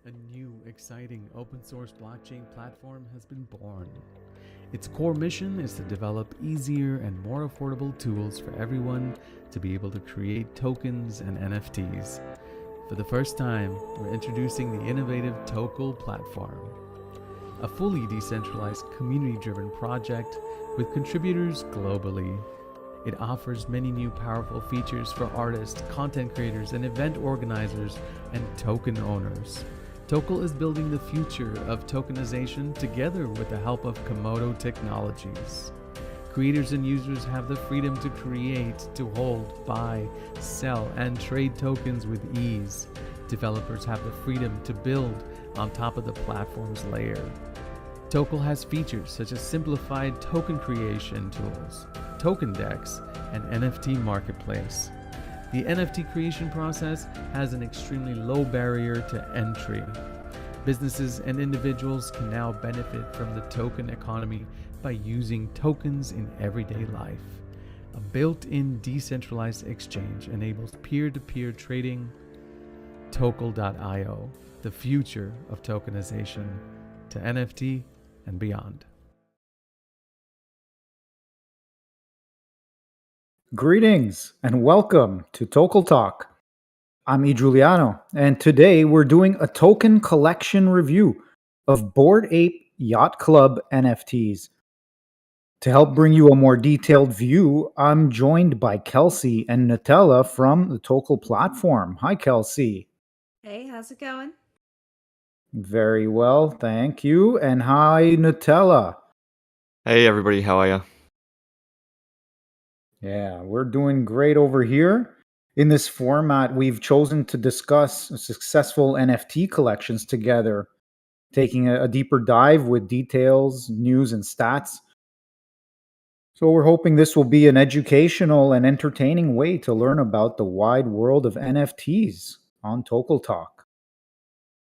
A new, exciting open source blockchain platform has been born. Its core mission is to develop easier and more affordable tools for everyone to be able to create tokens and NFTs. For the first time, we're introducing the innovative Tokel platform, a fully decentralized, community-driven project with contributors globally. It offers many new powerful features for artists, content creators, and event organizers and token owners. Tokel is building the future of tokenization together with the help of Komodo technologies. Creators and users have the freedom to create, to hold, buy, sell, and trade tokens with ease. Developers have the freedom to build on top of the platform's layer. Tokel has features such as simplified token creation tools, token decks, and NFT marketplace. The NFT creation process has an extremely low barrier to entry. Businesses and individuals can now benefit from the token economy by using tokens in everyday life. A built-in decentralized exchange enables peer-to-peer trading. Tokel.io, the future of tokenization to NFT and beyond. Greetings and welcome to Tokel Talk. I'm E. Giuliano, and today we're doing a token collection review of Bored Ape Yacht Club NFTs. To help bring you a more detailed view, I'm joined by Kelsey and Nutella from the Tokel platform. Hi, Kelsey. Hey, how's it going? Very well, thank you. And hi, Nutella. Hey everybody, how are you? Yeah, we're doing great over here. In this format, we've chosen to discuss successful NFT collections together, taking a deeper dive with details, news, and stats. So, we're hoping this will be an educational and entertaining way to learn about the wide world of NFTs on Tokel Talk.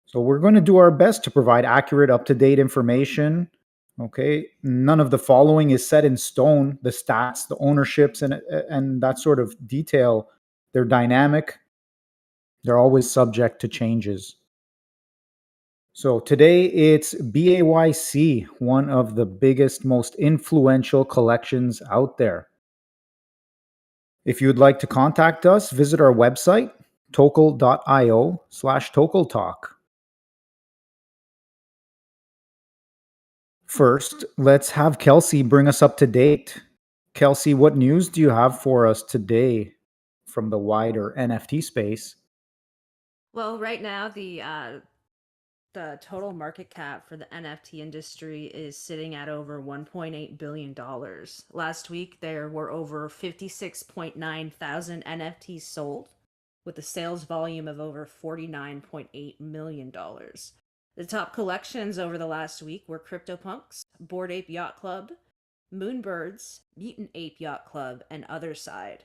So, we're going to do our best to provide accurate, up to date information. Okay, none of the following is set in stone. The stats, the ownerships, and that sort of detail, they're dynamic. They're always subject to changes. So today it's BAYC, one of the biggest, most influential collections out there. If you'd like to contact us, visit our website, tokel.io/tokeltalk. First, let's have Kelsey bring us up to date. Kelsey, what news do you have for us today from the wider NFT space? Well, right now the total market cap for the NFT industry is sitting at over $1.8 billion. Last week there were over 56.9 thousand NFTs sold with a sales volume of over $49.8 million. The top collections over the last week were CryptoPunks, Bored Ape Yacht Club, Moonbirds, Mutant Ape Yacht Club, and Otherside.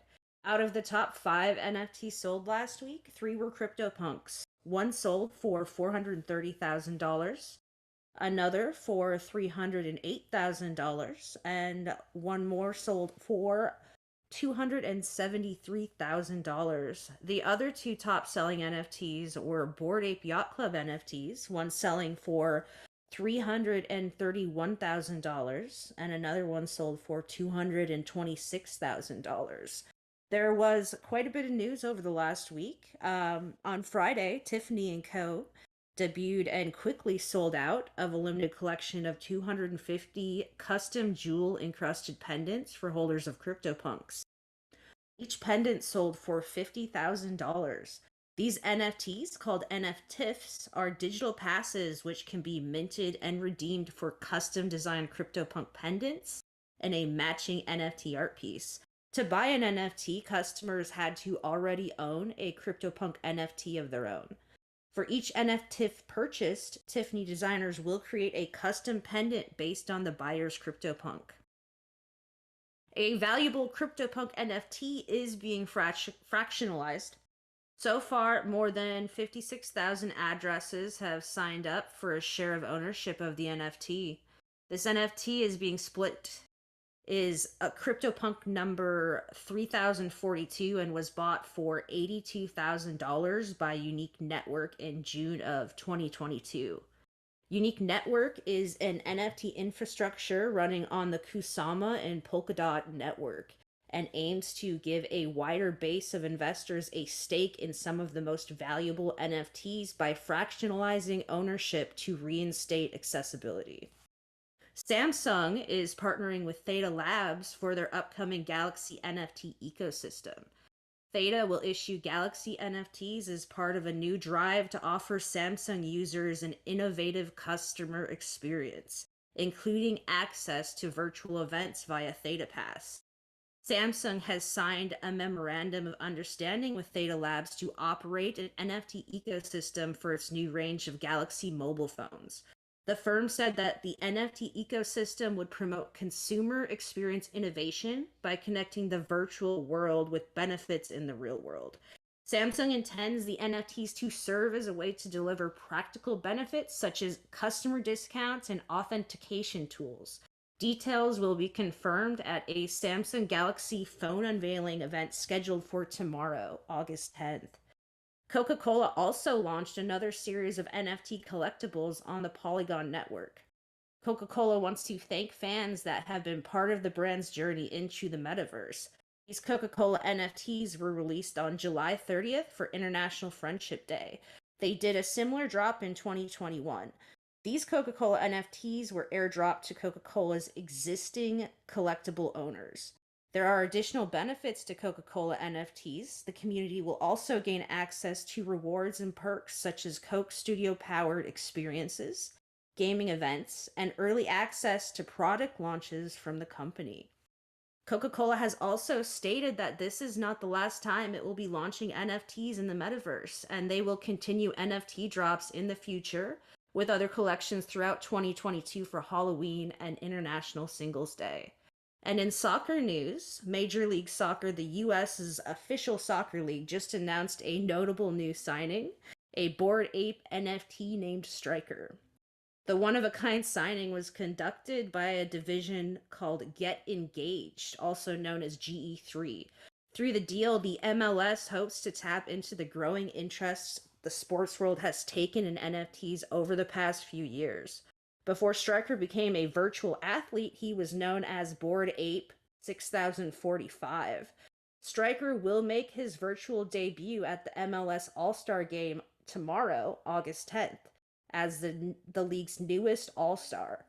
Out of the top 5 NFTs sold last week, 3 were CryptoPunks. One sold for $430,000, another for $308,000, and one more sold for $273,000. The other 2 top selling NFTs were Bored Ape Yacht Club NFTs, one selling for $331,000 and another one sold for $226,000. There was quite a bit of news over the last week. On Friday, Tiffany & Co. debuted and quickly sold out of a limited collection of 250 custom jewel encrusted pendants for holders of CryptoPunks. Each pendant sold for $50,000. These NFTs, called NFTIFs, are digital passes which can be minted and redeemed for custom designed CryptoPunk pendants and a matching NFT art piece. To buy an NFT, customers had to already own a CryptoPunk NFT of their own. For each NFTIF purchased, Tiffany designers will create a custom pendant based on the buyer's CryptoPunk. A valuable CryptoPunk NFT is being fractionalized. So far, more than 56,000 addresses have signed up for a share of ownership of the NFT. This NFT is being split is a CryptoPunk number 3042 and was bought for $82,000 by Unique Network in June of 2022. Unique Network is an NFT infrastructure running on the Kusama and Polkadot network and aims to give a wider base of investors a stake in some of the most valuable NFTs by fractionalizing ownership to reinstate accessibility. Samsung is partnering with Theta Labs for their upcoming Galaxy NFT ecosystem. Theta will issue Galaxy NFTs as part of a new drive to offer Samsung users an innovative customer experience, including access to virtual events via Theta Pass. Samsung has signed a memorandum of understanding with Theta Labs to operate an NFT ecosystem for its new range of Galaxy mobile phones. The firm said that the NFT ecosystem would promote consumer experience innovation by connecting the virtual world with benefits in the real world. Samsung intends the NFTs to serve as a way to deliver practical benefits such as customer discounts and authentication tools. Details will be confirmed at a Samsung Galaxy phone unveiling event scheduled for tomorrow, August 10th. Coca-Cola also launched another series of NFT collectibles on the Polygon network. Coca-Cola wants to thank fans that have been part of the brand's journey into the metaverse. These Coca-Cola NFTs were released on July 30th for International Friendship Day. They did a similar drop in 2021. These Coca-Cola NFTs were airdropped to Coca-Cola's existing collectible owners. There are additional benefits to Coca-Cola NFTs. The community will also gain access to rewards and perks such as Coke Studio-powered experiences, gaming events, and early access to product launches from the company. Coca-Cola has also stated that this is not the last time it will be launching NFTs in the metaverse, and they will continue NFT drops in the future with other collections throughout 2022 for Halloween and International Singles Day. And in soccer news, Major League Soccer, the US's official soccer league, just announced a notable new signing, a Bored Ape NFT named Striker. The one-of-a-kind signing was conducted by a division called Get Engaged, also known as GE3. Through the deal, the MLS hopes to tap into the growing interest the sports world has taken in NFTs over the past few years. Before Striker became a virtual athlete, he was known as Bored Ape 6045. Striker will make his virtual debut at the MLS All-Star Game tomorrow, August 10th, as the league's newest All-Star.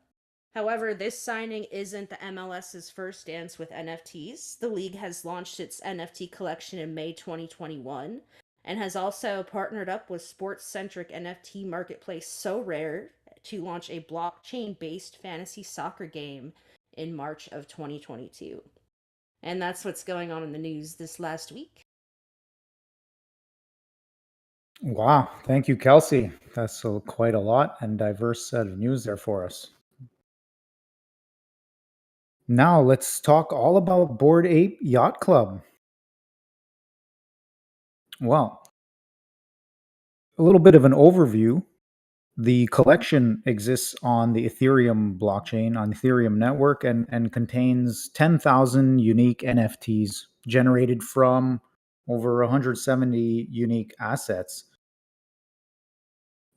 However, this signing isn't the MLS's first dance with NFTs. The league has launched its NFT collection in May 2021 and has also partnered up with sports-centric NFT marketplace SoRare to launch a blockchain-based fantasy soccer game in March of 2022. And that's what's going on in the news this last week. Wow. Thank you, Kelsey. That's quite a lot and diverse set of news there for us. Now let's talk all about Bored Ape Yacht Club. Well, a little bit of an overview. The collection exists on the Ethereum blockchain, on the Ethereum network, and contains 10,000 unique NFTs generated from over 170 unique assets.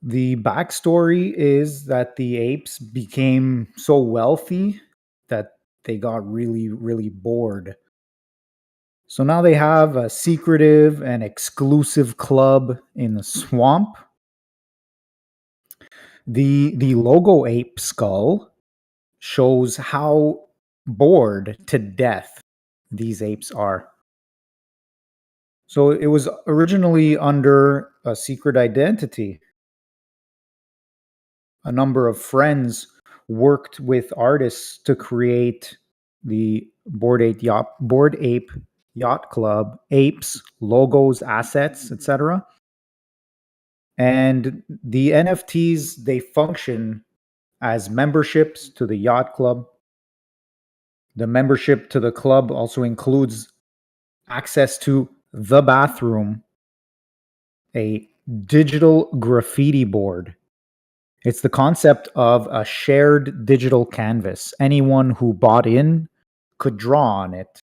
The backstory is that the apes became so wealthy that they got really, really bored. So now they have a secretive and exclusive club in the swamp. The logo ape skull shows how bored to death these apes are. So it was originally under a secret identity. A number of friends worked with artists to create the Bored Ape Yacht Club, apes, logos, assets, etc. And the NFTs, they function as memberships to the yacht club. The membership to the club also includes access to the bathroom, a digital graffiti board. It's the concept of a shared digital canvas. Anyone who bought in could draw on it.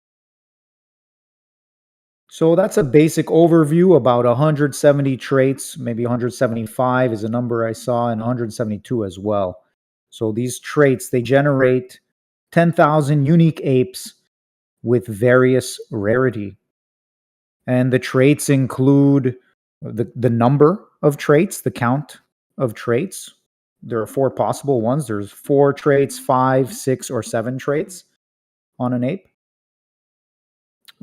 So that's a basic overview, about 170 traits, maybe 175 is a number I saw, and 172 as well. So these traits, they generate 10,000 unique apes with various rarity. And the traits include the number of traits, the count of traits. There are 4 possible ones. There's 4 traits, 5, 6, or 7 traits on an ape.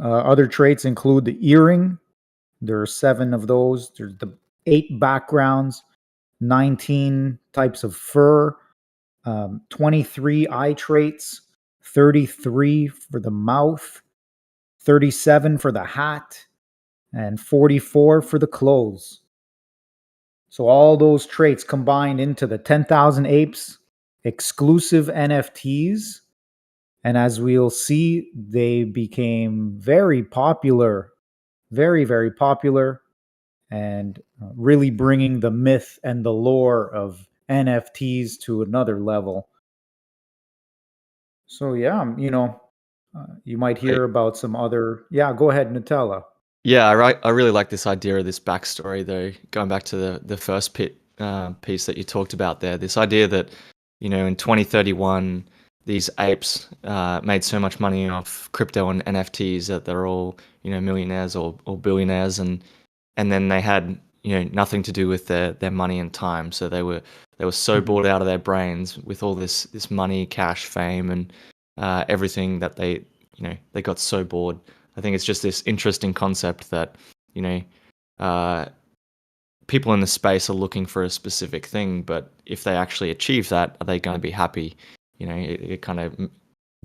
Other traits include the earring. There are 7 of those. There's the 8 backgrounds, 19 types of fur, 23 eye traits, 33 for the mouth, 37 for the hat, and 44 for the clothes. So all those traits combined into the 10,000 apes, exclusive NFTs. And as we'll see, they became very popular, very, very popular, and really bringing the myth and the lore of NFTs to another level. So, yeah, you might hear about some other. Yeah, go ahead, Nutella. Yeah, I really like this idea of this backstory, though. Going back to the first piece that you talked about there, this idea that in 2031 these apes made so much money off crypto and NFTs that they're all millionaires or billionaires, and then they had nothing to do with their money and time, so they were so bored out of their brains with all this money, cash, fame, and everything that they got so bored. I think it's just this interesting concept that, people in the space are looking for a specific thing, but if they actually achieve that, are they going to be happy? It kind of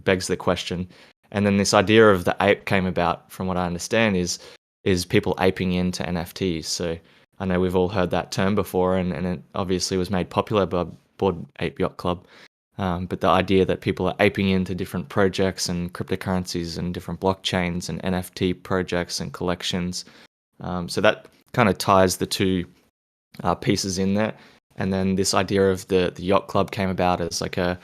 begs the question. And then this idea of the ape came about, from what I understand, is people aping into NFTs. So I know we've all heard that term before, and it obviously was made popular by Bored Ape Yacht Club. But the idea that people are aping into different projects and cryptocurrencies and different blockchains and NFT projects and collections. So that kind of ties the two pieces in there. And then this idea of the yacht club came about as like a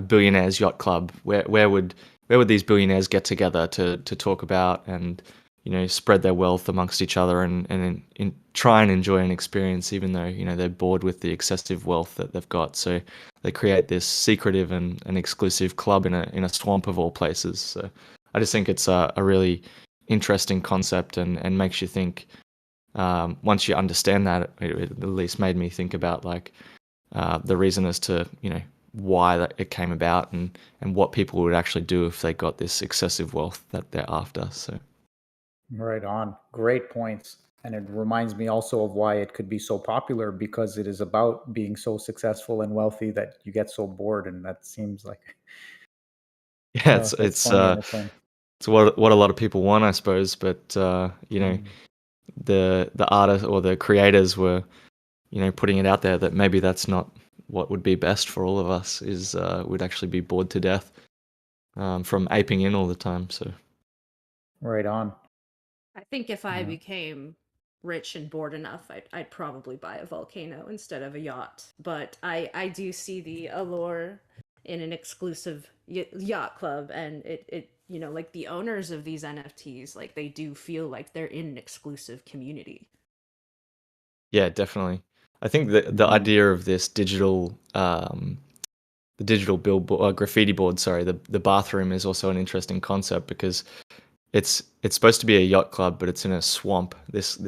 billionaires yacht club. Where would these billionaires get together to talk about and spread their wealth amongst each other and try and enjoy an experience, even though they're bored with the excessive wealth that they've got. So they create this secretive and an exclusive club in a swamp of all places. So I just think it's a really interesting concept and makes you think. Once you understand that, it at least made me think about like the reason as to why it came about and what people would actually do if they got this excessive wealth that they're after. So. Right on. Great points. And it reminds me also of why it could be so popular, because it is about being so successful and wealthy that you get so bored. And that seems like Yeah, that's funny in its own. it's what a lot of people want, I suppose. But the artists or the creators were putting it out there that maybe that's not what would be best for all of us. Would actually be bored to death from aping in all the time. So. Right on. I think if I became rich and bored enough, I'd probably buy a volcano instead of a yacht. But I do see the allure in an exclusive yacht club, and it like the owners of these NFTs, like they do feel like they're in an exclusive community. Yeah, definitely. I think the idea of this digital the digital billboard graffiti board, sorry, the bathroom is also an interesting concept because it's supposed to be a yacht club, but it's in a swamp. This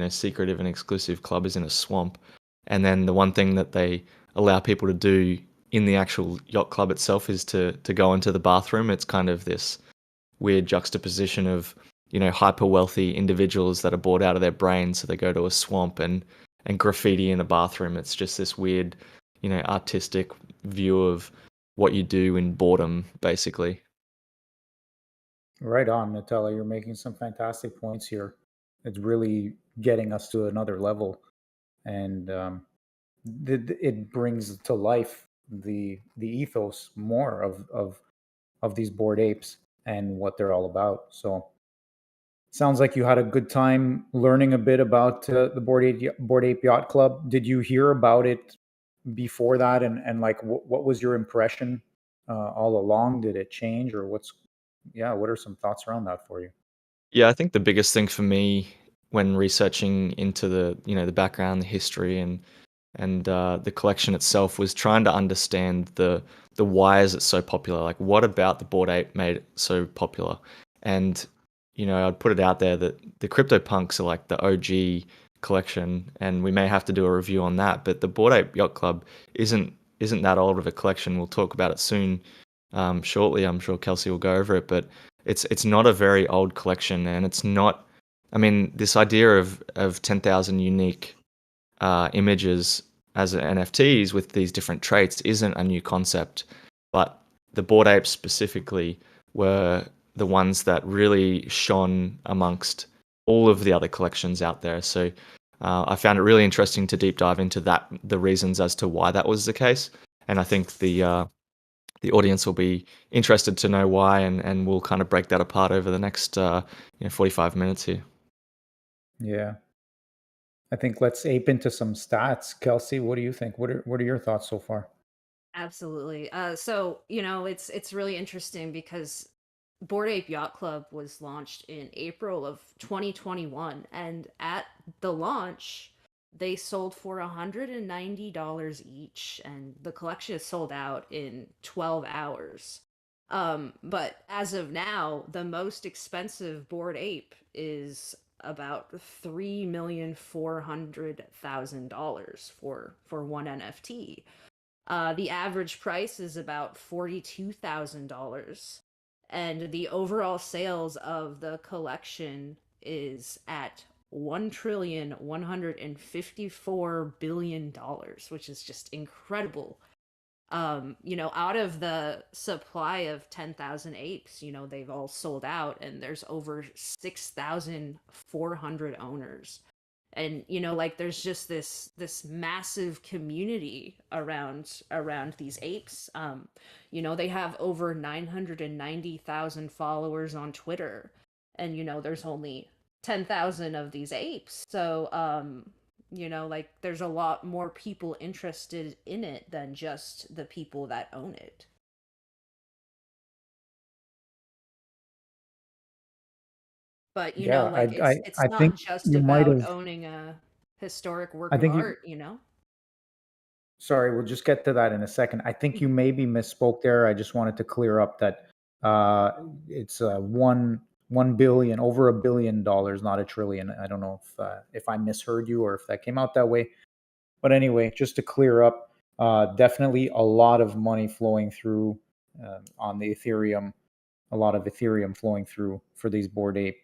secretive and exclusive club is in a swamp, and then the one thing that they allow people to do in the actual yacht club itself is to go into the bathroom. It's kind of this weird juxtaposition of hyper wealthy individuals that are bored out of their brains, so they go to a swamp and graffiti in a bathroom. It's just this weird artistic view of what you do in boredom, basically. Right on, Nutella. You're making some fantastic points here. It's really getting us to another level, and it brings to life the ethos more of these bored apes and what they're all about. So, sounds like you had a good time learning a bit about the Bored Ape Yacht Club. Did you hear about it before that, and like what was your impression all along? Did it change, or what are some thoughts around that for you? Yeah, I think the biggest thing for me when researching into the background, the history, and the collection itself was trying to understand the why is it so popular? Like, what about the Bored Ape made it so popular? And I'd put it out there that the CryptoPunks are like the OG collection, and we may have to do a review on that. But the Bored Ape Yacht Club isn't that old of a collection. We'll talk about it soon, shortly. I'm sure Kelsey will go over it, but it's not a very old collection, and it's not. I mean, this idea of 10,000 unique images as NFTs with these different traits isn't a new concept, but the Bored Apes specifically were the ones that really shone amongst all of the other collections out there. So I found it really interesting to deep dive into the reasons as to why that was the case, and I think the audience will be interested to know why, and we'll kind of break that apart over the next 45 minutes here. Yeah. I think let's ape into some stats. Kelsey, what do you think? What are your thoughts so far? Absolutely. So it's really interesting because Bored Ape Yacht Club was launched in April of 2021, and at the launch, they sold for $190 each, and the collection is sold out in 12 hours. But as of now, the most expensive Bored Ape is about $3,400,000 for one NFT. The average price is about $42,000, and the overall sales of the collection is at $1,154,000,000,000, which is just incredible. Out of the supply of 10,000 apes, they've all sold out, and there's over 6,400 owners. And like there's just this massive community around these apes. They have over 990,000 followers on Twitter, and there's only 10,000 of these apes. So like there's a lot more people interested in it than just the people that own it. But Yeah, like it's I not think just you might about have. owning a historic work I of think you. art. Sorry, we'll just get to that in a second. I think you maybe misspoke there. I just wanted to clear up that uh, it's 1 billion, over $1 billion, not a trillion. I don't know if I misheard you or if that came out that way. But anyway, just to clear up, definitely a lot of money flowing through on the Ethereum, a lot of Ethereum flowing through for these Bored Ape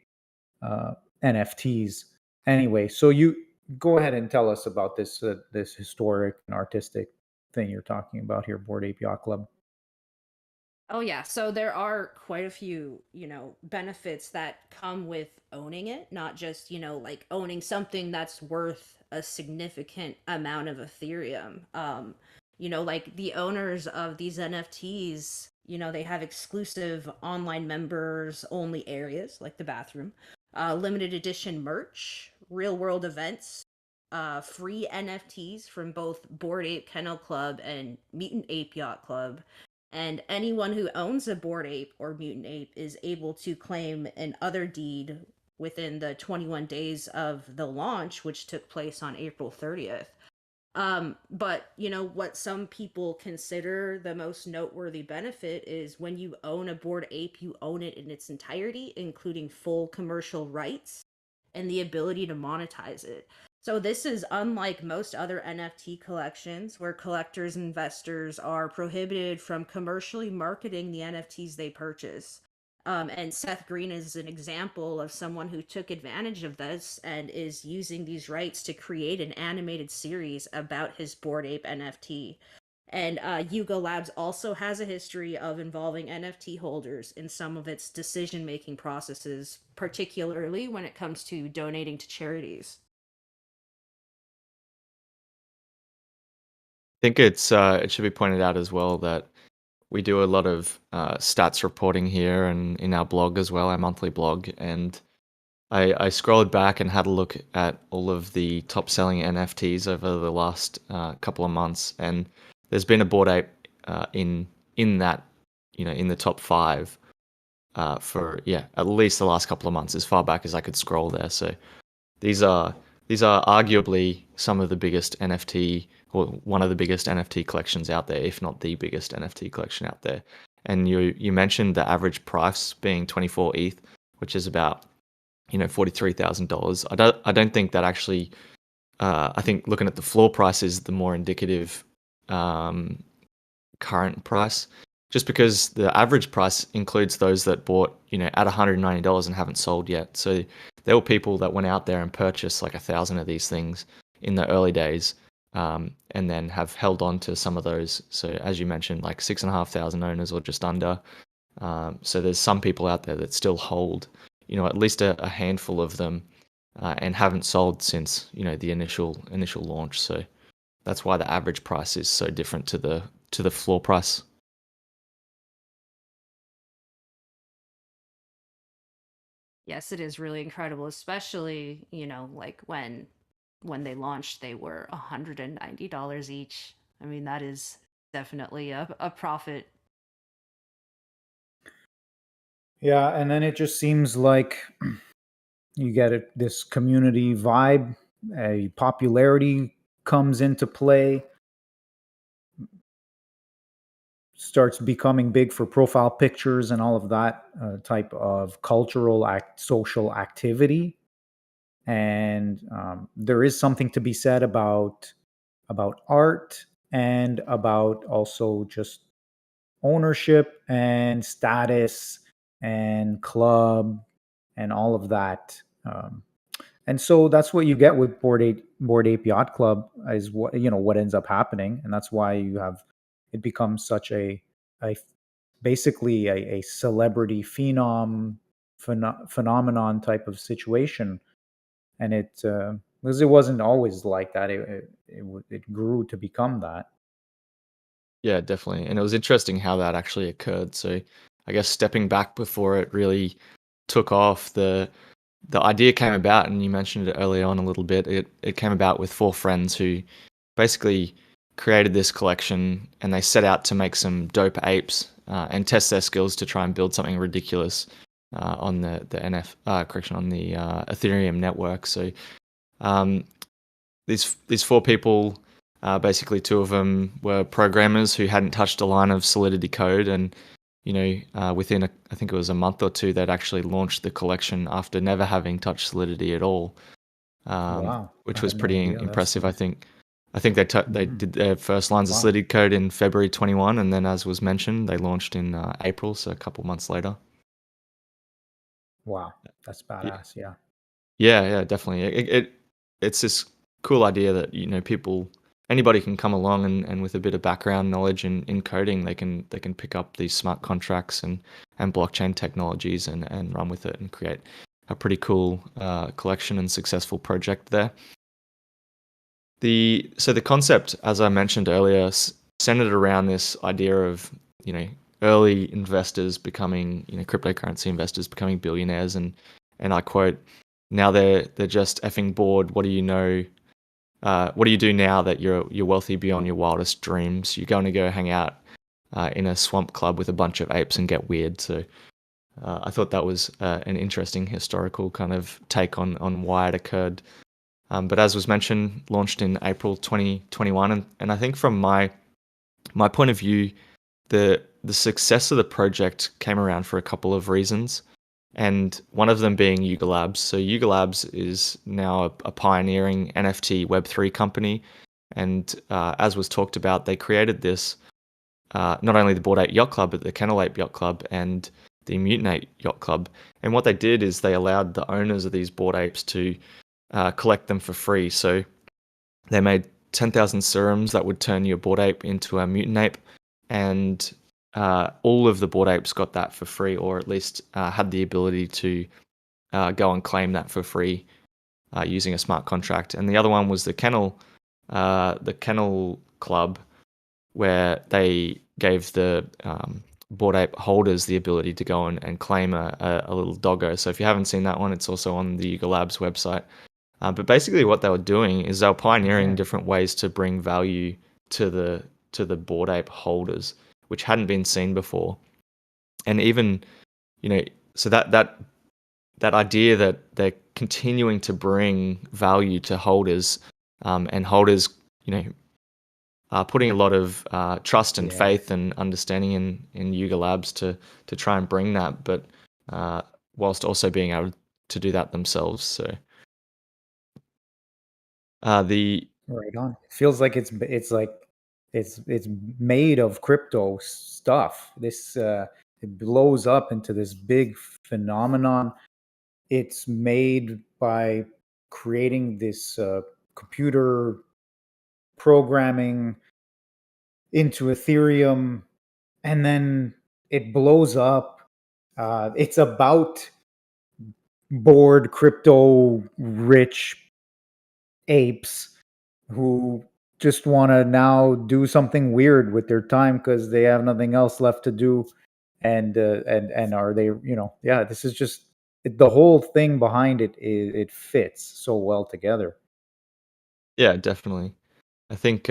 uh, NFTs. Anyway, so you go ahead and tell us about this historic and artistic thing you're talking about here, Bored Ape Yacht Club. Oh yeah, so there are quite a few, benefits that come with owning it, not just, like owning something that's worth a significant amount of Ethereum. Like the owners of these NFTs, they have exclusive online members only areas like the bathroom, limited edition merch, real world events, free NFTs from both Bored Ape Kennel Club and Mutant Ape Yacht Club, and anyone who owns a Bored Ape or Mutant Ape is able to claim an other deed within the 21 days of the launch, which took place on April 30th. But what some people consider the most noteworthy benefit is when you own a Bored Ape, you own it in its entirety, including full commercial rights and the ability to monetize it. So this is unlike most other NFT collections where collectors and investors are prohibited from commercially marketing the NFTs they purchase. And Seth Green is an example of someone who took advantage of this and is using these rights to create an animated series about his Bored Ape NFT. And Yuga Labs also has a history of involving NFT holders in some of its decision-making processes, particularly when it comes to donating to charities. I think it should be pointed out as well that we do a lot of stats reporting here and in our blog as well, our monthly blog. And I scrolled back and had a look at all of the top selling NFTs over the last couple of months, and there's been a Bored Ape in that in the top 5 for at least the last couple of months, as far back as I could scroll there. So these are arguably some of the biggest NFT, or one of the biggest NFT collections out there, if not the biggest NFT collection out there. And you mentioned the average price being 24 ETH, which is about $43,000. I don't think that actually. I think looking at the floor price is the more indicative current price, just because the average price includes those that bought at $190 and haven't sold yet. So there were people that went out there and purchased like 1,000 of these things in the early days, and then have held on to some of those. So as you mentioned, like 6,500 owners or just under. So there's some people out there that still hold at least a handful of them, and haven't sold since the initial launch. So that's why the average price is so different to the floor price. Yes, it is really incredible, especially, like when they launched, they were $190 each. I mean, that is definitely a profit. Yeah, and then it just seems like you get this community vibe, a popularity comes into play, starts becoming big for profile pictures and all of that type of social activity. And there is something to be said about art, and about also just ownership and status and club and all of that. And so that's what you get with Board Ape Yacht Club, is what ends up happening, and that's why it becomes such a basically a celebrity phenomenon type of situation. And because it wasn't always like that, it grew to become that. Yeah, definitely. And it was interesting how that actually occurred. So I guess stepping back before it really took off, the idea came about, and you mentioned it early on a little bit. It came about with 4 friends who basically created this collection, and they set out to make some dope apes, and test their skills to try and build something ridiculous on the Ethereum network. So these 4 people, basically 2 of them were programmers who hadn't touched a line of Solidity code, and within I think it was a month or 2, they'd actually launched the collection after never having touched Solidity at all, Wow, which I was had no pretty idea. impressive. I think they did their first lines of Wow. Solidity code in February 21, and then, as was mentioned, they launched in April, so a couple months later. Wow, that's Yeah, badass. Yeah. yeah, definitely. It's this cool idea that anybody can come along, and with a bit of background knowledge in coding, they can pick up these smart contracts and blockchain technologies, and run with it and create a pretty cool collection and successful project there. So the concept, as I mentioned earlier, centered around this idea of early investors becoming cryptocurrency investors becoming billionaires, and I quote, "Now they're just effing bored. What do you know? What do you do now that you're wealthy beyond your wildest dreams? You're going to go hang out in a swamp club with a bunch of apes and get weird." So I thought that was an interesting historical kind of take on why it occurred. But as was mentioned, launched in April 2021, and I think from my point of view, the success of the project came around for a couple of reasons, and one of them being Yuga Labs. So Yuga Labs is now a pioneering NFT Web3 company, and as was talked about, they created this, not only the Bored Ape Yacht Club, but the Kennel Ape Yacht Club and the Mutant Ape Yacht Club. And what they did is they allowed the owners of these bored apes to collect them for free. So they made 10,000 serums that would turn your bored ape into a mutant ape, and all of the bored apes got that for free, or at least had the ability to go and claim that for free using a smart contract. And the other one was the Kennel Club, where they gave the bored ape holders the ability to go and claim a little doggo. So if you haven't seen that one, it's also on the Yuga Labs website. But basically what they were doing is they were pioneering different ways to bring value to the bored ape holders, which hadn't been seen before. And even, so that idea that they're continuing to bring value to holders, and holders, are putting a lot of trust and Yeah. faith and understanding in Yuga Labs to try and bring that, but whilst also being able to do that themselves. So the Right on. It feels like it's made of crypto stuff. It blows up into this big phenomenon. It's made by creating this computer programming into Ethereum, and then it blows up. It's about bored crypto rich apes who just want to now do something weird with their time because they have nothing else left to do. And are they, yeah, this is just the whole thing behind it. It fits so well together. Yeah, definitely. I think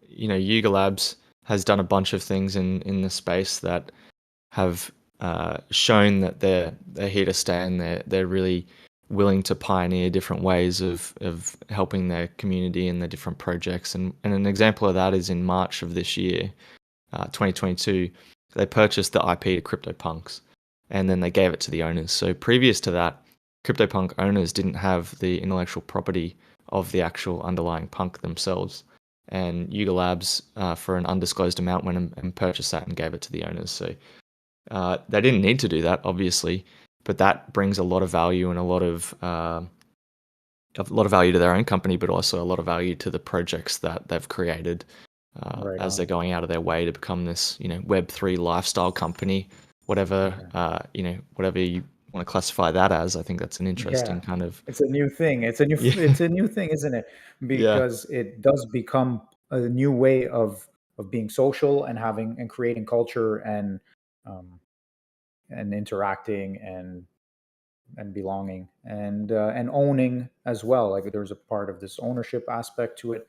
Yuga Labs has done a bunch of things in the space that have shown that they're here to stay, and they're really willing to pioneer different ways of helping their community and their different projects. And an example of that is in March of this year, 2022, they purchased the IP to CryptoPunks, and then they gave it to the owners. So previous to that, CryptoPunk owners didn't have the intellectual property of the actual underlying punk themselves. And Yuga Labs, for an undisclosed amount, went and purchased that and gave it to the owners. So they didn't need to do that, obviously, but that brings a lot of value and a lot of value to their own company, but also a lot of value to the projects that they've created, Right as on. they're going out of their way to become this, Web3 lifestyle company, whatever, whatever you want to classify that as. I think that's an interesting Yeah, kind of, it's a new thing. yeah, It's a new thing, isn't it? yeah, Because it does become a new way of being social and having and creating culture um, and interacting and belonging and owning as well. Like there's a part of this ownership aspect to it,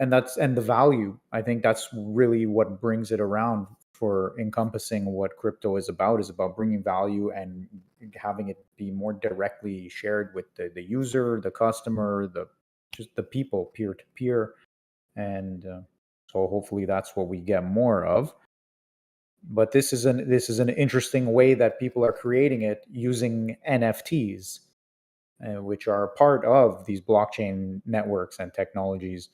and the value. I think that's really what brings it around for encompassing what crypto is about bringing value and having it be more directly shared with the user, the customer, just the people peer to peer. And so hopefully that's what we get more of. But this is an interesting way that people are creating it using NFTs, which are part of these blockchain networks and technologies.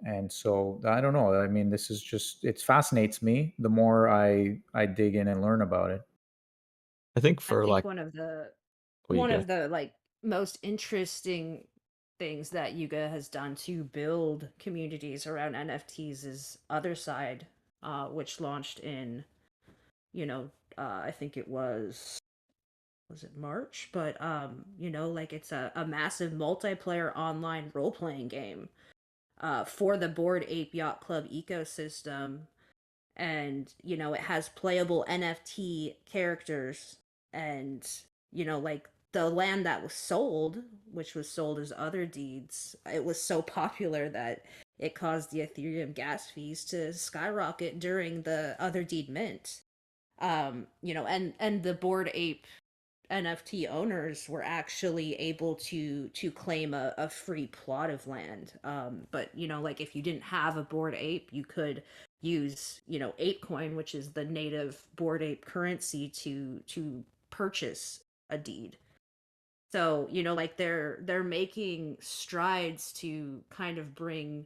And so I don't know. I mean, this is just it fascinates me the more I dig in and learn about it. I think I for think like, where you one go. of the like most interesting things that Yuga has done to build communities around NFTs is Other Side, which launched in, I think it was it March? But like it's a massive multiplayer online role playing game for the Bored Ape Yacht Club ecosystem. And it has playable NFT characters. And like the land that was sold, which was sold as Other Deeds, it was so popular that it caused the Ethereum gas fees to skyrocket during the Other Deed mint. And the Bored Ape NFT owners were actually able to claim a free plot of land. But like if you didn't have a Bored Ape, you could use ApeCoin, which is the native Bored Ape currency, to purchase a deed. So like they're making strides to kind of bring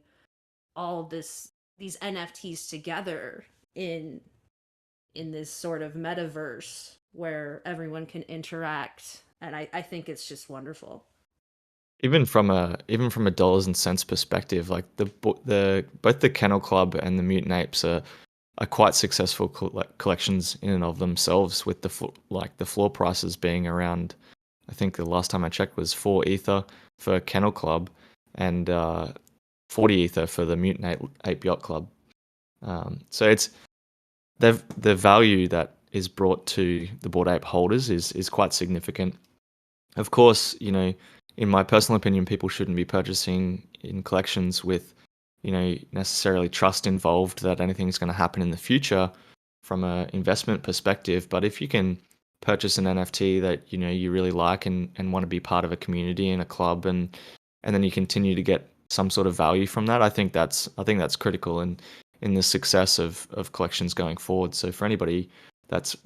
all these NFTs together in this sort of metaverse where everyone can interact, and I think it's just wonderful. Even from a dollars and cents perspective, like the both the Kennel Club and the Mutant Apes are quite successful collections in and of themselves, with the floor prices being around, I think the last time I checked was 4 ether for Kennel Club, and 40 ether for the Mutant Ape Yacht Club. So it's the value that is brought to the Bored Ape holders is quite significant. Of course, in my personal opinion, people shouldn't be purchasing in collections with, necessarily trust involved that anything is going to happen in the future. from a investment perspective. But if you can purchase an NFT that you really like and want to be part of a community and a club, and then you continue to get some sort of value from that, I think that's critical in the success of collections going forward. So for anybody that's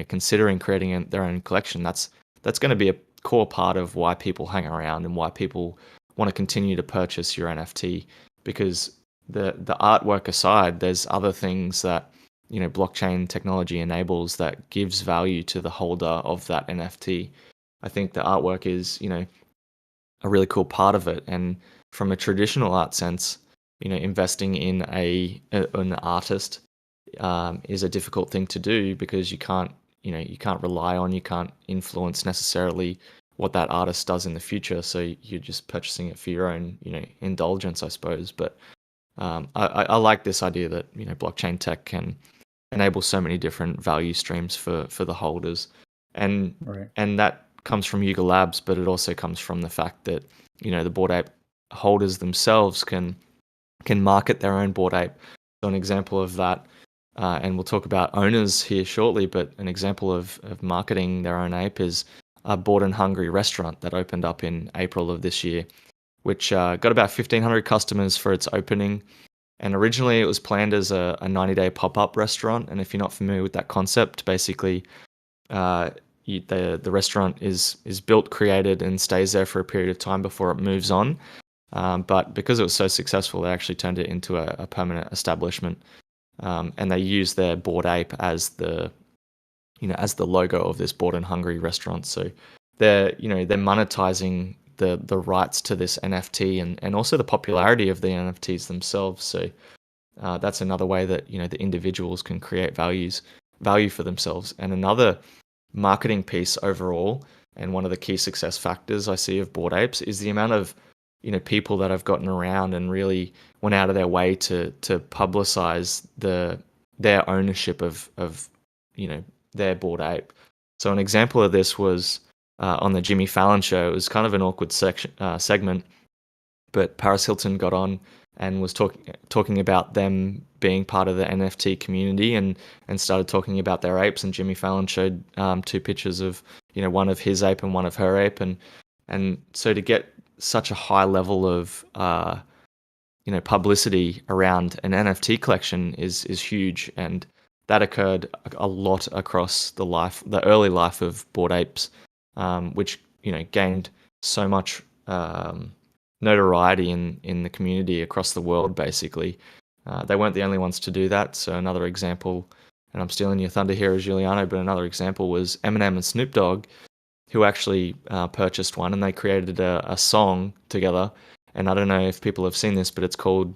considering creating their own collection, that's going to be a core part of why people hang around and why people want to continue to purchase your NFT, because the artwork aside, there's other things that blockchain technology enables that gives value to the holder of that NFT. I think the artwork is a really cool part of it, and from a traditional art sense, investing in an artist is a difficult thing to do, because you can't you can't influence necessarily what that artist does in the future. So you're just purchasing it for your own indulgence, I suppose. But I like this idea that blockchain tech can enable so many different value streams for the holders, and Right. and that comes from Yuga Labs, but it also comes from the fact that the Bored Ape holders themselves can market their own Bored Ape. So an example of that, and we'll talk about owners here shortly, but an example of marketing their own ape is a Bored and Hungry restaurant that opened up in April of this year, which got about 1,500 customers for its opening. And originally it was planned as a 90-day pop-up restaurant. And if you're not familiar with that concept, basically the restaurant is built, created, and stays there for a period of time before it moves on. But because it was so successful, they actually turned it into a permanent establishment. And they use their Bored Ape as the logo of this Bored and Hungry restaurant. So they're monetizing the rights to this NFT and also the popularity of the NFTs themselves. So that's another way that the individuals can create value for themselves. And another marketing piece overall, and one of the key success factors I see of Bored Apes, is the amount of people that have gotten around and really went out of their way to publicize their ownership of their Bored Ape. So an example of this was on the Jimmy Fallon show. It was kind of an awkward segment, but Paris Hilton got on and was talking about them being part of the NFT community and started talking about their apes. And Jimmy Fallon showed 2 pictures of one of his ape and one of her ape, and so to get such a high level of publicity around an NFT collection is huge, and that occurred a lot across the early life of Bored Apes, which gained so much notoriety in the community across the world. Basically, they weren't the only ones to do that. So another example, and I'm stealing your thunder here, Giuliano, but another example was Eminem and Snoop Dogg, who actually purchased one, and they created a song together. And I don't know if people have seen this, but it's called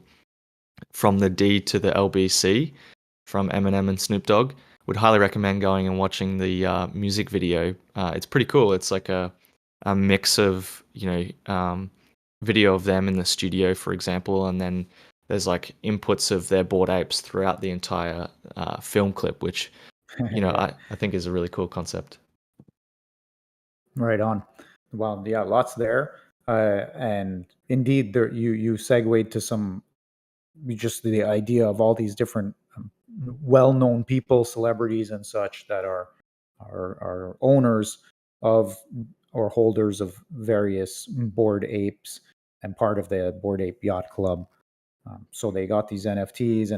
From the D to the LBC, from Eminem and Snoop Dogg. Would highly recommend going and watching the music video. It's pretty cool. It's like a mix of video of them in the studio, for example, and then there's like inputs of their Bored Apes throughout the entire film clip, which I think is a really cool concept. Right on. Well, yeah, lots there. And indeed, there you segued to some, just the idea of all these different well-known people, celebrities, and such that are owners of or holders of various Bored Apes and part of the Bored Ape Yacht Club. So they got these NFTs,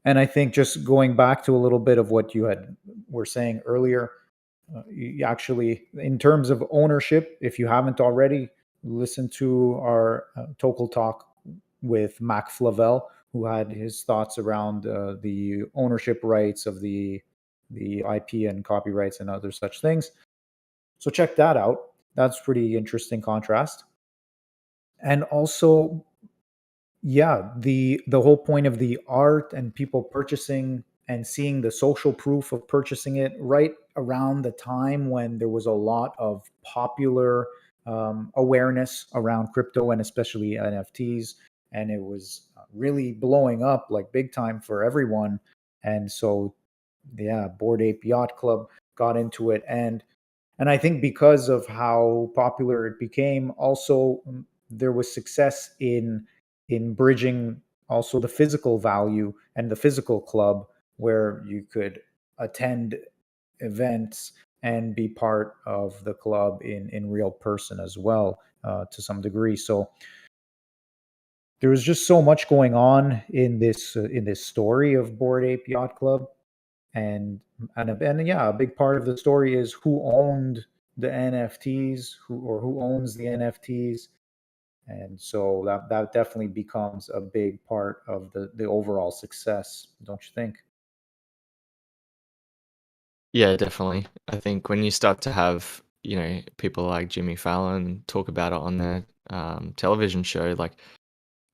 and I think, just going back to a little bit of what you were saying earlier, actually, in terms of ownership, if you haven't already, listen to our Tokel talk with Mac Flavel, who had his thoughts around the ownership rights of the IP and copyrights and other such things. So check that out. That's pretty interesting contrast. And also, yeah, the whole point of the art and people purchasing and seeing the social proof of purchasing it right around the time when there was a lot of popular awareness around crypto and especially NFTs, and it was really blowing up like big time for everyone. And so, yeah, Bored Ape Yacht Club got into it, and I think because of how popular it became, also there was success in bridging also the physical value and the physical club where you could attend events and be part of the club in real person as well, to some degree. So there was just so much going on in this story of Board Ape Yacht Club, and and yeah, a big part of the story is who owned the NFTs, who owns the NFTs, and so that definitely becomes a big part of the overall success, don't you think? Yeah, definitely. I think when you start to have, people like Jimmy Fallon talk about it on their television show, like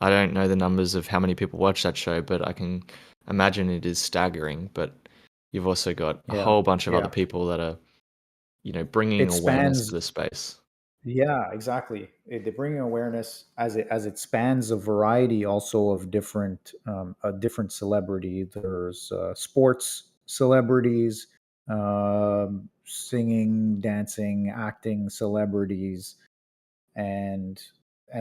I don't know the numbers of how many people watch that show, but I can imagine it is staggering. But you've also got a Yeah, whole bunch of other yeah. people that are, bringing It awareness to spans. the space. Yeah, exactly. They bring awareness as it spans a variety also of different a different celebrity. There's sports celebrities, singing, dancing, acting celebrities, and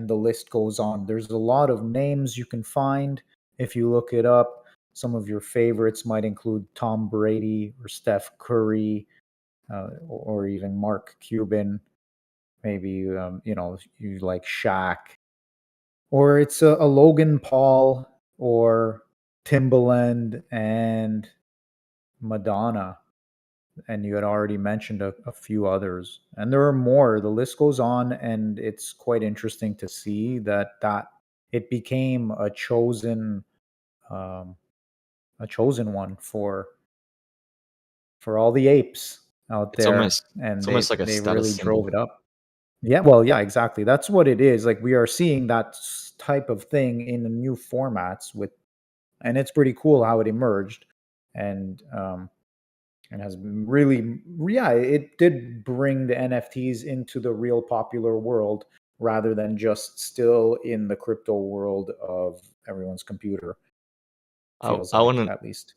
the list goes on. There's a lot of names you can find if you look it up. Some of your favorites might include Tom Brady or Steph Curry, or even Mark Cuban. Maybe you like Shaq, or it's a Logan Paul, or Timbaland and Madonna, and you had already mentioned a few others, and there are more. The list goes on, and it's quite interesting to see that it became um, a chosen one for all the apes out It's there, almost and it's almost like a they status really drove it symbol. up. Yeah, well, yeah, exactly. That's what it is. Like we are seeing that type of thing in the new formats and it's pretty cool how it emerged, and and has really, yeah, it did bring the NFTs into the real popular world rather than just still in the crypto world of everyone's computer. I Feels I like, want to at least.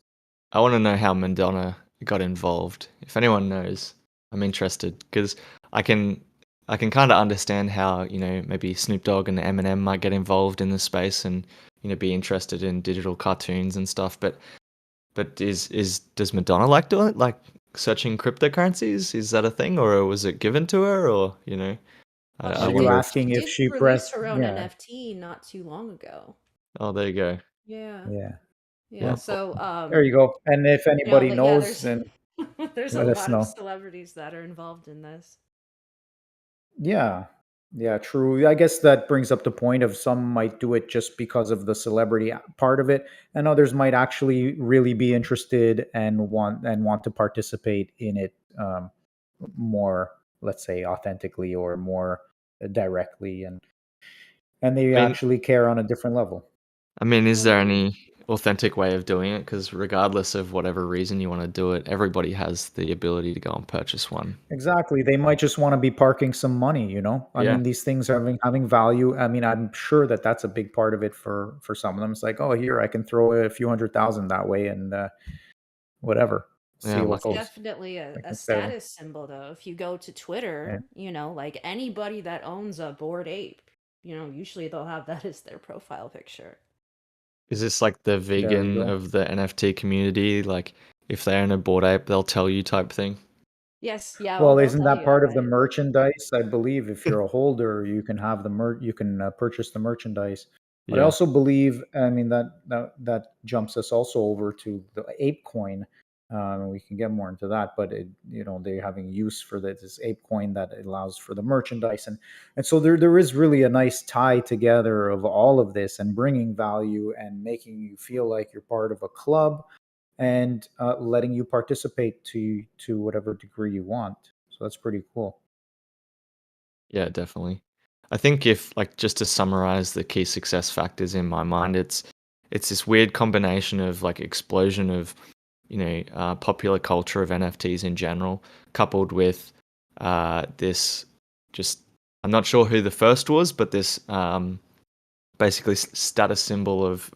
I want to know how Madonna got involved. If anyone knows, I'm interested because I can I can kind of understand how, maybe Snoop Dogg and Eminem might get involved in the space and, be interested in digital cartoons and stuff. But does Madonna like doing it? Like searching cryptocurrencies? Is that a thing, or was it given to her, or Well, I Are she you did. wonder if. She asking if did she release pressed? her own Yeah, NFT not too long ago. Oh, there you go. Yeah, yeah, yeah. yeah. Well, So, There you go. And if anybody but yeah, knows, there's then there's a let us lot of know. celebrities that are involved in this. Yeah. Yeah, true. I guess that brings up the point of some might do it just because of the celebrity part of it, and others might actually really be interested and want to participate in it, more, let's say, authentically or more directly, and they I mean, actually care on a different level. is there Totally. any authentic way of doing it? Because regardless of whatever reason you want to do it, everybody has the ability to go and purchase one. Exactly. They might just want to be parking some money, you know? I Yeah, mean, these things having value. I mean, I'm sure that that's a big part of it for some of them. It's like, "Oh, here I can throw a few 100,000 that way and whatever. yeah. See what It's Lucky. goes." definitely Like a instead of status symbol, though. If you go to yeah, Twitter, like anybody that owns a bored ape, usually they'll have that as their profile picture. Is this like the there you vegan go. of the NFT community? Like, if they own a Bored Ape, they'll tell you type thing. Yes, yeah, oh, Well, they'll isn't tell that you, part of the right? merchandise? I believe if you're a holder, you can have you can purchase the merchandise. But I Yeah, also believe, I mean, that jumps us also over to the ape coin. We can get more into that, but they're having use for this ape coin that allows for the merchandise, and so there is really a nice tie together of all of this and bringing value and making you feel like you're part of a club, and letting you participate to whatever degree you want. So that's pretty cool. yeah, definitely. I think if like just to summarize the key success factors in my mind, it's this weird combination of like explosion of popular culture of NFTs in general, coupled with this just I'm not sure who the first was, but this basically status symbol of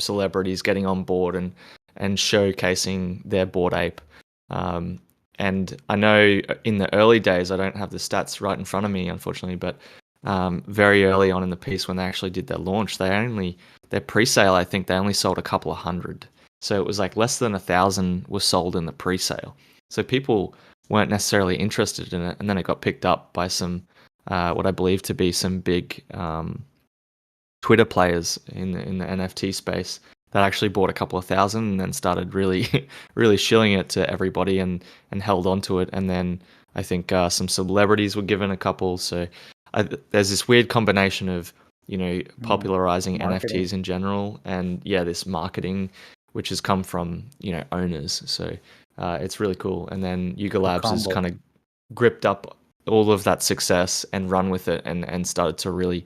celebrities getting on board and showcasing their board ape. Um, and I know in the early days, I don't have the stats right in front of me, unfortunately, but very early on in the piece when they actually did their launch, their pre-sale, I think they only sold a couple of hundred. So it was like less than 1,000 was sold in the pre-sale. So people weren't necessarily interested in it, and then it got picked up by some what I believe to be some big Twitter players in the NFT space that actually bought a couple of thousand and then started really really shilling it to everybody and held on to it. And then I think some celebrities were given a couple. So there's this weird combination of popularizing Marketing. NFTs in general, and this marketing, which has come from owners. So it's really cool. And then Yuga Labs has combo. kind of gripped up all of that success and run with it and started to really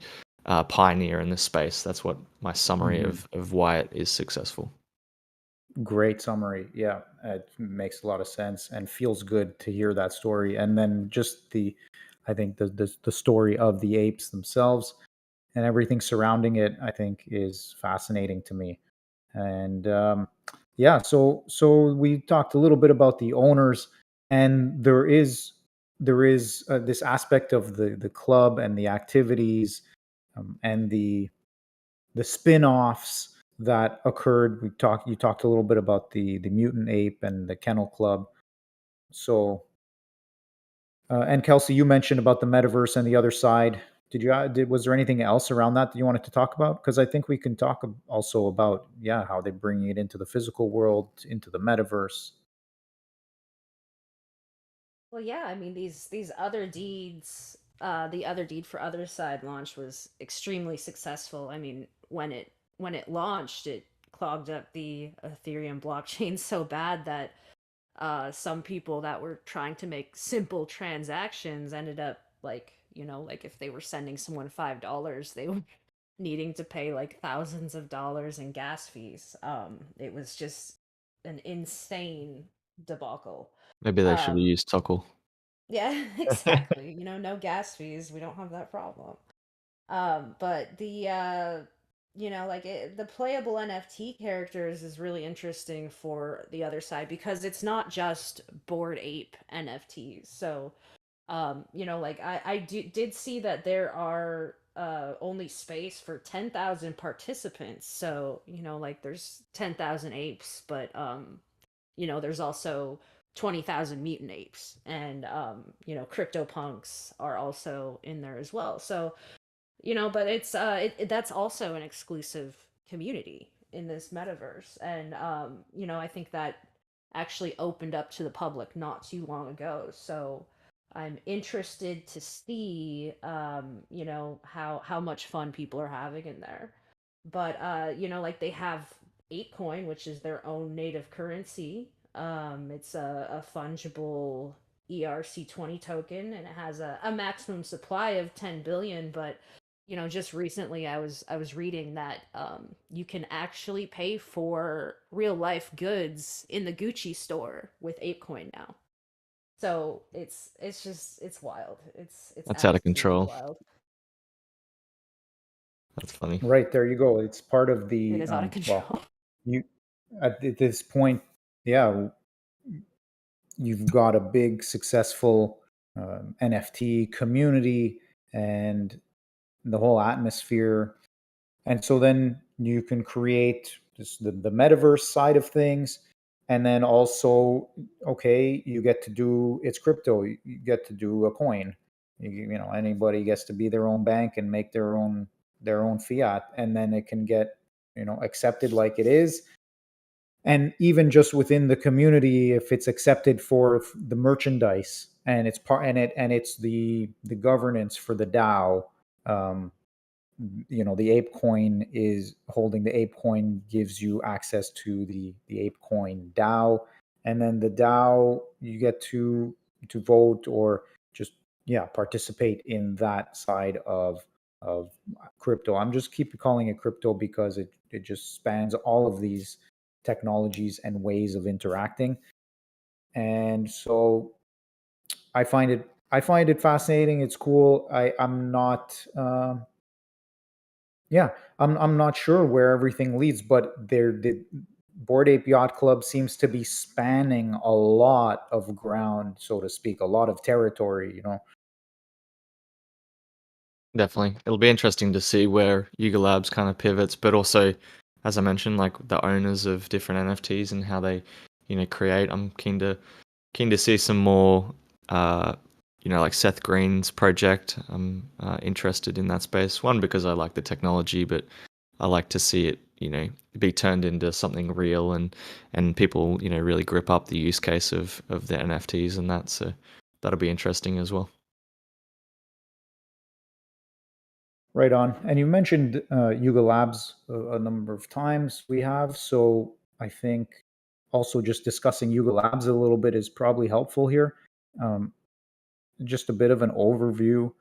pioneer in this space. That's what my summary of why it is successful. Great summary. Yeah, it makes a lot of sense and feels good to hear that story. And then just I think the story of the apes themselves and everything surrounding it, I think, is fascinating to me. And so we talked a little bit about the owners, and there is this aspect of the club and the activities, and the spin-offs that occurred. You talked a little bit about the mutant ape and the kennel club. So and Kelsey, you mentioned about the metaverse and the other side. Was there anything else around that you wanted to talk about? Because I think we can talk also about how they're bringing it into the physical world, into the metaverse. Well, yeah, I mean these other deeds, the other deed for other side launch was extremely successful. I mean, when it launched, it clogged up the Ethereum blockchain so bad that some people that were trying to make simple transactions ended up like if they were sending someone $5, they were needing to pay like thousands of dollars in gas fees. It was just an insane debacle. Maybe they should have Um, used Tokel. yeah, exactly. No gas fees. We don't have that problem. But the playable NFT characters is really interesting for the other side because it's not just Bored Ape NFTs. So, like did see that there are only space for 10,000 participants. So, like there's 10,000 apes, but there's also 20,000 mutant apes, and crypto punks are also in there as well. So, but that's also an exclusive community in this metaverse. And I think that actually opened up to the public not too long ago. So I'm interested to see how much fun people are having in there. But like they have ApeCoin, which is their own native currency. It's a fungible ERC20 token, and it has a maximum supply of 10 billion. But just recently I was reading that you can actually pay for real life goods in the Gucci store with ApeCoin now. So it's wild. It's That's out of absolutely control. wild. That's funny. Right, there you go. It's part of It the is out of well, control. you at this point, yeah, you've got a big successful NFT community and the whole atmosphere. And so then you can create just the metaverse side of things. And then also, okay, you get to do it's crypto. You get to do a coin. Anybody gets to be their own bank and make their own fiat, and then it can get accepted like it is. And even just within the community, if it's accepted for the merchandise and it's part and it's the governance for the DAO. um, the ape coin is holding the ape coin gives you access to the ape coin DAO, and then the DAO you get to vote or just participate in that side of crypto. I'm just keep calling it crypto because it just spans all of these technologies and ways of interacting. And so I find it fascinating. It's cool. I'm not yeah, I'm not sure where everything leads, but the Board Ape Yacht Club seems to be spanning a lot of ground, so to speak, a lot of territory. Definitely. It'll be interesting to see where Yuga Labs kind of pivots, but also as I mentioned, like the owners of different NFTs and how they, create. I'm keen to see some more, like Seth Green's project. I'm interested in that space. One, because I like the technology, but I like to see it, be turned into something real and people, really grip up the use case of the NFTs and that. So that'll be interesting as well. Right on. And you mentioned Yuga Labs a number of times we have. So I think also just discussing Yuga Labs a little bit is probably helpful here. Um, just a bit of an overview.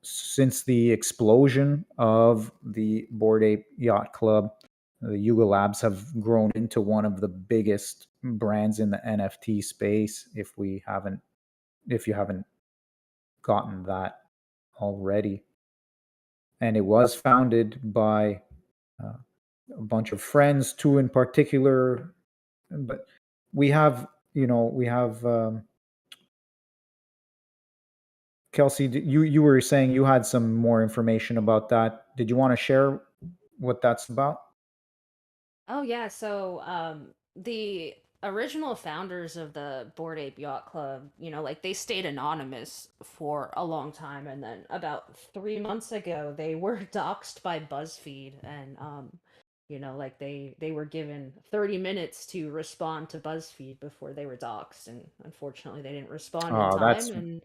Since the explosion of the Bored Ape Yacht Club, the Yuga Labs have grown into one of the biggest brands in the NFT space. If you haven't gotten that already, and it was founded by uh, a bunch of friends, two in particular. But we have Kelsey. You were saying you had some more information about that. Did you want to share what that's about? Oh yeah, so the original founders of the Bored Ape Yacht Club, like they stayed anonymous for a long time, and then about 3 months ago they were doxxed by BuzzFeed, and like they were given 30 minutes to respond to BuzzFeed before they were doxxed, and unfortunately they didn't respond in Oh, time, and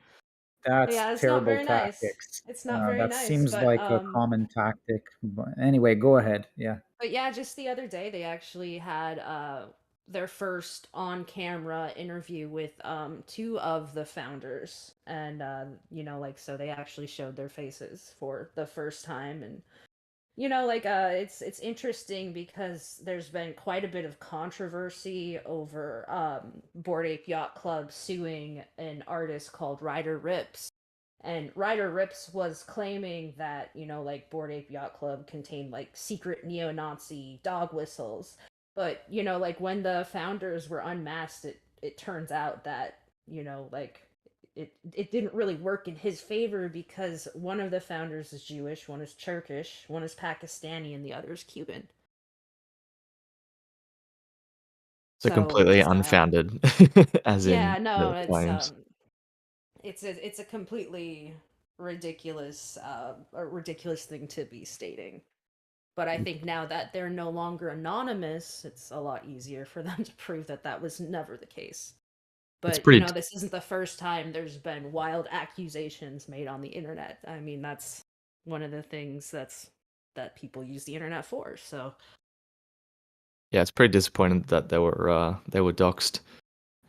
that's yeah, it's not terrible very nice. tactics. It's not very That nice, seems but like a common tactic. But anyway, go ahead. Yeah. But yeah, just the other day they actually had their first on-camera interview with two of the founders, and like so they actually showed their faces for the first time, and like it's interesting because there's been quite a bit of controversy over Bored Ape Yacht Club suing an artist called Ryder Rips, and Ryder Rips was claiming that, like Bored Ape Yacht Club contained like secret neo Nazi dog whistles. But, like when the founders were unmasked, it turns out that, like it didn't really work in his favor because one of the founders is Jewish, one is Turkish, one is Pakistani, and the other is Cuban. So So completely it's unfounded, as in yeah, no, the claims. it's a completely ridiculous a ridiculous thing to be stating. But I think now that they're no longer anonymous, it's a lot easier for them to prove that that was never the case. It's But, pretty. this isn't the first time there's been wild accusations made on the internet. I mean, that's one of the things that people use the internet for. So, Yeah, it's pretty disappointing that they were doxxed.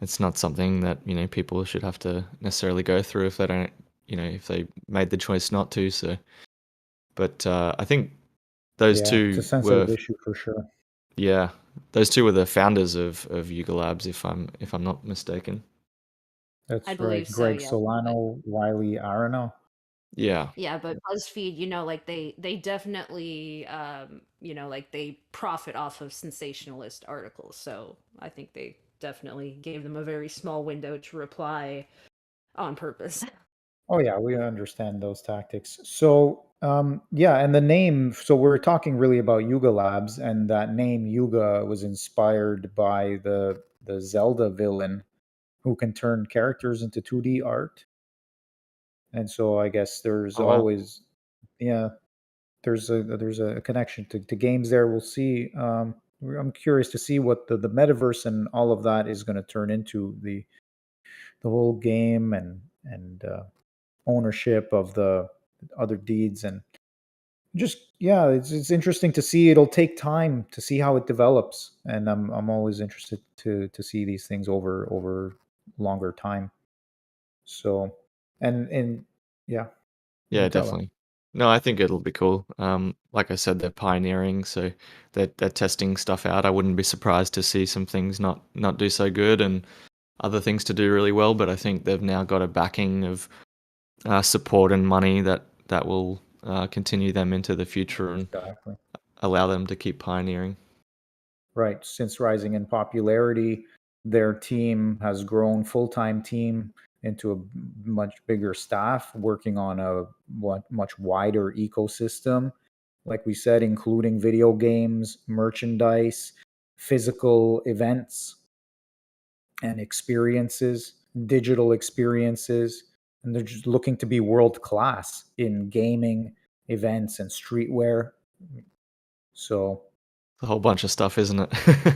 It's not something that people should have to necessarily go through if they don't, if they made the choice not to. So, but I think those Yeah, it's a two were, sensitive issue for sure. yeah, those two were the founders of Yuga Labs, if I'm not mistaken. I That's believe right. so, Greg yeah. But Solano, Wiley Arano. Yeah, yeah, but BuzzFeed, like they definitely like they profit off of sensationalist articles. So, I think they definitely gave them a very small window to reply on purpose. Oh yeah, we understand those tactics. So yeah, and the name. So we're talking really about Yuga Labs, and that name Yuga was inspired by the Zelda villain who can turn characters into 2D art. And so I guess there's oh wow, always, yeah, there's a connection to games there. We'll see. I'm curious to see what the metaverse and all of that is going to turn into the whole game and ownership of the other deeds and just yeah, it's interesting to see. It'll take time to see how it develops, and I'm always interested to see these things over longer time. So and yeah, you yeah, tell. definitely. No, I think it'll be cool. Like I said, they're pioneering, so they're testing stuff out. I wouldn't be surprised to see some things not do so good and other things to do really well. But I think they've now got a backing of support and money that will continue them into the future and Exactly. allow them to keep pioneering. Right. Since rising in popularity, their team has grown full-time team into a much bigger staff working on a much wider ecosystem like we said, including video games, merchandise, physical events and experiences, digital experiences. And they're just looking to be world class in gaming, events, and streetwear. So A whole bunch of stuff, isn't it?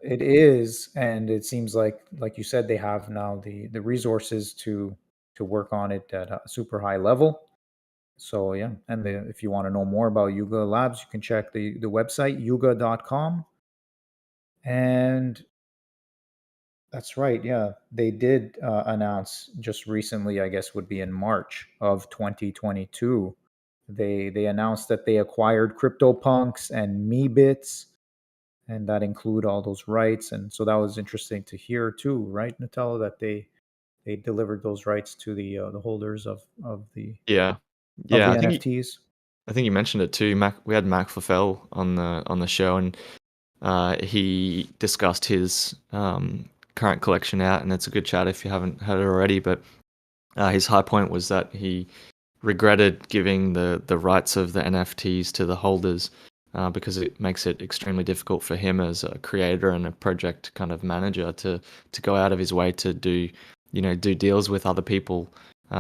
it is, and it seems like you said, they have now the resources to work on it at a super high level. So yeah, and if you want to know more about Yuga Labs, you can check the website yuga.com. And that's right. Yeah, they did announce just recently. I guess would be in March of 2022. They announced that they acquired CryptoPunks and MeBits, and that include all those rights. And so that was interesting to hear too, right, Nutella, that they delivered those rights to the holders Yeah. of Yeah, the I think NFTs. you mentioned it too. We had Mac Fafel on the show, and he discussed his current collection out, and it's a good chat if you haven't heard it already. But his high point was that he regretted giving the rights of the NFTs to the holders because it makes it extremely difficult for him as a creator and a project kind of manager to go out of his way to do deals with other people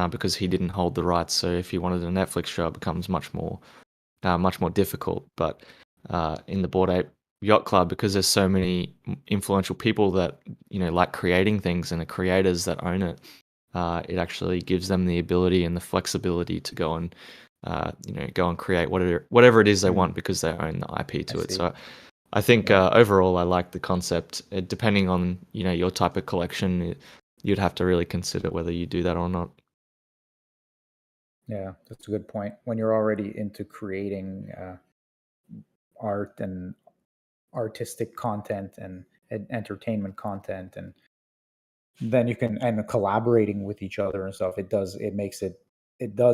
because he didn't hold the rights. So if he wanted a Netflix show, it becomes much more difficult. But in the Bored Ape Yacht Club, because there's so many influential people that like creating things and the creators that own it, it actually gives them the ability and the flexibility to go and go and create whatever it is they want because they own the IP to I it. see. So I think Yeah. overall I like the concept. Depending on your type of collection, you'd have to really consider whether you do that or not. Yeah, that's a good point. When you're already into creating art and artistic content and entertainment content, and then you can and collaborating with each other and stuff, it does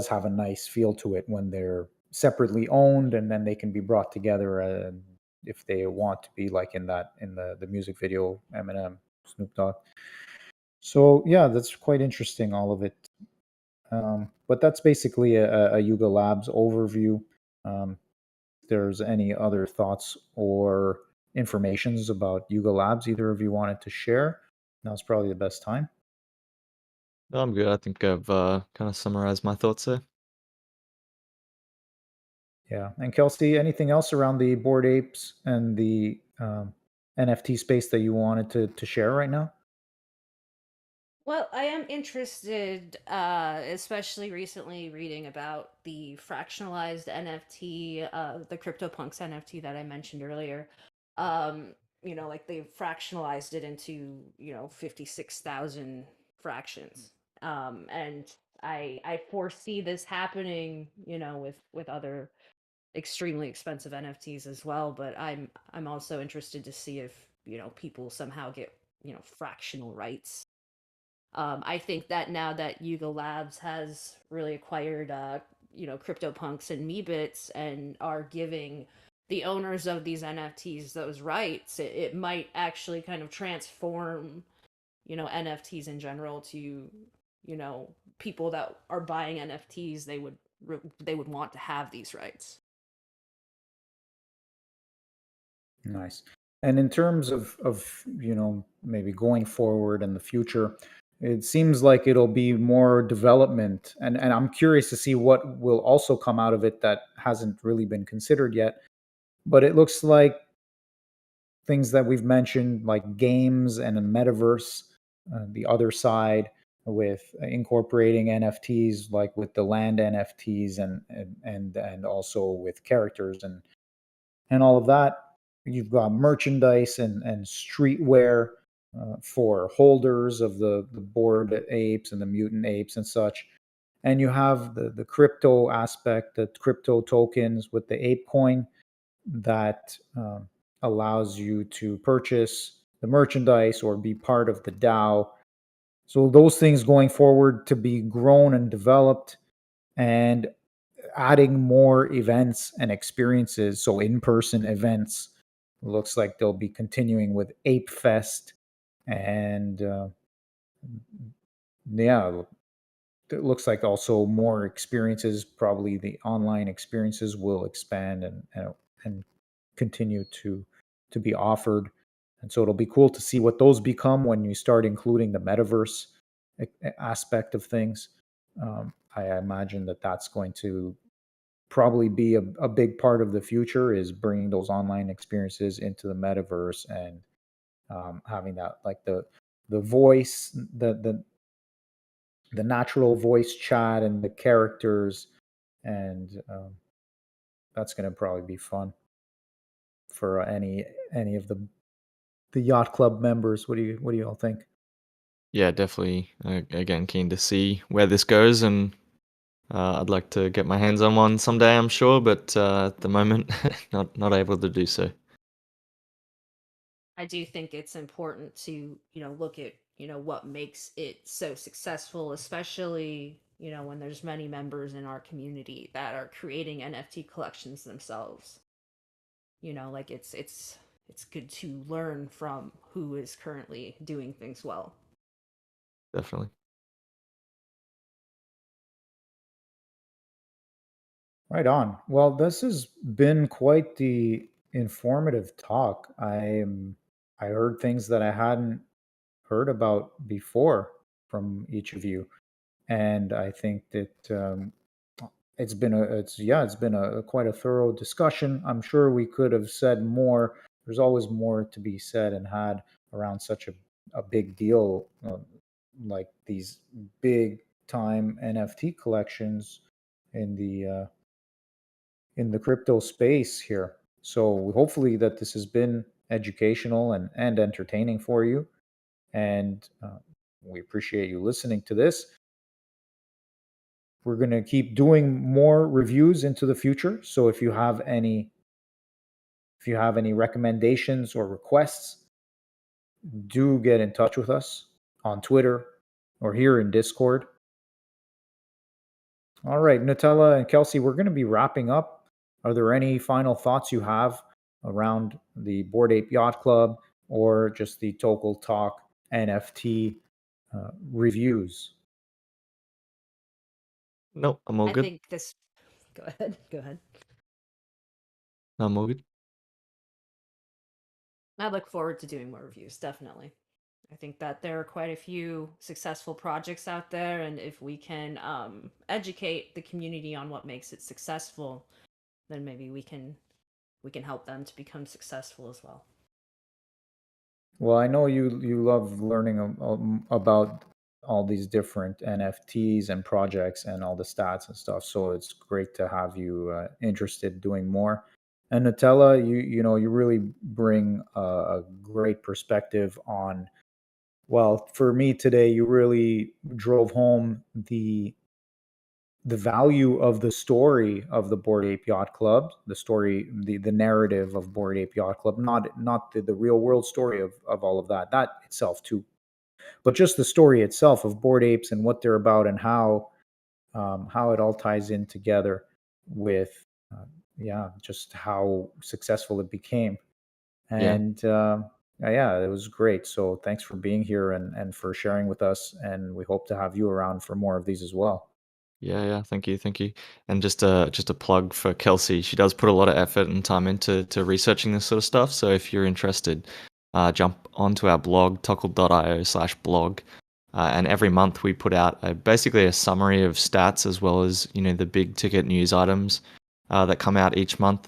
have a nice feel to it when they're separately owned, and then they can be brought together if they want to be, like in the music video, Eminem, Snoop Dogg. So yeah, that's quite interesting, all of it. But that's basically a Yuga Labs overview. If there's any other thoughts or informations about Yuga Labs either of you wanted to share, now's probably the best time. No, I'm good. I think I've kind of summarized my thoughts there. Yeah. And Kelsey, anything else around the Bored Apes and the NFT space that you wanted to share right now? Well, I am interested, especially recently reading about the fractionalized NFT, the CryptoPunks NFT that I mentioned earlier. Like they fractionalized it into, 56,000 fractions. And I foresee this happening, with other extremely expensive NFTs as well, but I'm also interested to see if, people somehow get, fractional rights. I think that now that Yuga Labs has really acquired, CryptoPunks and Meebits and are giving the owners of these NFTs those rights, it might actually kind of transform, NFTs in general to, people that are buying NFTs. They would want to have these rights. Nice. And in terms of maybe going forward in the future, it seems like it'll be more development, and I'm curious to see what will also come out of it that hasn't really been considered yet. But it looks like things that we've mentioned, like games and a metaverse, the other side with incorporating NFTs, like with the land NFTs and also with characters and all of that. You've got merchandise and streetwear for holders of the bored apes and the mutant apes and such. And you have the crypto aspect, the crypto tokens with the ape coin that allows you to purchase the merchandise or be part of the DAO. So those things going forward to be grown and developed, and adding more events and experiences. So in-person events looks like they'll be continuing with Ape Fest, and yeah, it looks like also more experiences, probably the online experiences will expand and continue to be offered. And so it'll be cool to see what those become when you start including the metaverse aspect of things. I imagine that that's going to probably be a big part of the future, is bringing those online experiences into the metaverse, and having that, like the voice, the natural voice chat and the characters, and that's going to probably be fun for any of the yacht club members. What do you all think? Yeah, definitely. Again, keen to see where this goes, and I'd like to get my hands on one someday, I'm sure, but at the moment, not able to do so. I do think it's important to, look at, what makes it so successful, especially, when there's many members in our community that are creating NFT collections themselves. Like it's good to learn from who is currently doing things well. Definitely. Right on. Well, this has been quite the informative talk. I heard things that I hadn't heard about before from each of you, and I think that it's been a quite a thorough discussion. I'm sure we could have said more. There's always more to be said and had around such a big deal, like these big time NFT collections in the crypto space here. So hopefully that this has been educational and entertaining for you, and we appreciate you listening to this. We're going to keep doing more reviews into the future. So if you have any recommendations or requests, do get in touch with us on Twitter or here in Discord. All right, Nutella and Kelsey, we're going to be wrapping up. Are there any final thoughts you have around the Bored Ape Yacht Club or just the Tokel Talk NFT reviews? No, I'm all I good. think this. Go ahead. Go ahead. I'm all good. I look forward to doing more reviews, definitely. I think that there are quite a few successful projects out there, and if we can educate the community on what makes it successful, then maybe we can help them to become successful as well. Well, I know you love learning about all these different NFTs and projects and all the stats and stuff. So it's great to have you interested doing more. And Nutella, you really bring a great perspective on. Well, for me today, you really drove home the value of the story of the Bored Ape Yacht Club, the story, the narrative of Bored Ape Yacht Club, not the real world story of all of that itself too, but just the story itself of Bored Apes and what they're about, and how it all ties in together with yeah, just how successful it became. Yeah. And yeah, it was great. So thanks for being here and for sharing with us, and we hope to have you around for more of these as well. Yeah. Thank you, thank you. And just a plug for Kelsey. She does put a lot of effort and time into researching this sort of stuff. So if you're interested, jump onto our blog, tokel.io/blog. And every month we put out basically a summary of stats, as well as the big ticket news items that come out each month.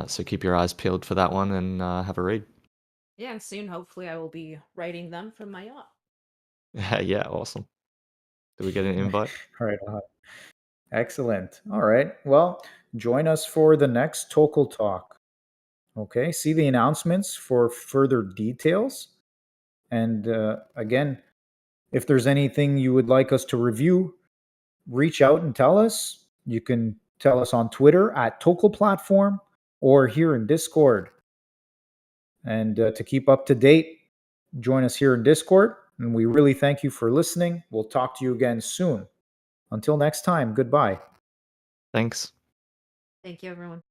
So keep your eyes peeled for that one, and have a read. Yeah, and soon, hopefully, I will be writing them from my yacht. Yeah, awesome. Do we get an invite? Right on. Excellent. All right. Well, join us for the next Tokel Talk. Okay. See the announcements for further details. And again, if there's anything you would like us to review, reach out and tell us. You can tell us on Twitter at Tokel Platform or here in Discord. And to keep up to date, join us here in Discord. And we really thank you for listening. We'll talk to you again soon. Until next time, goodbye. Thanks. Thank you, everyone.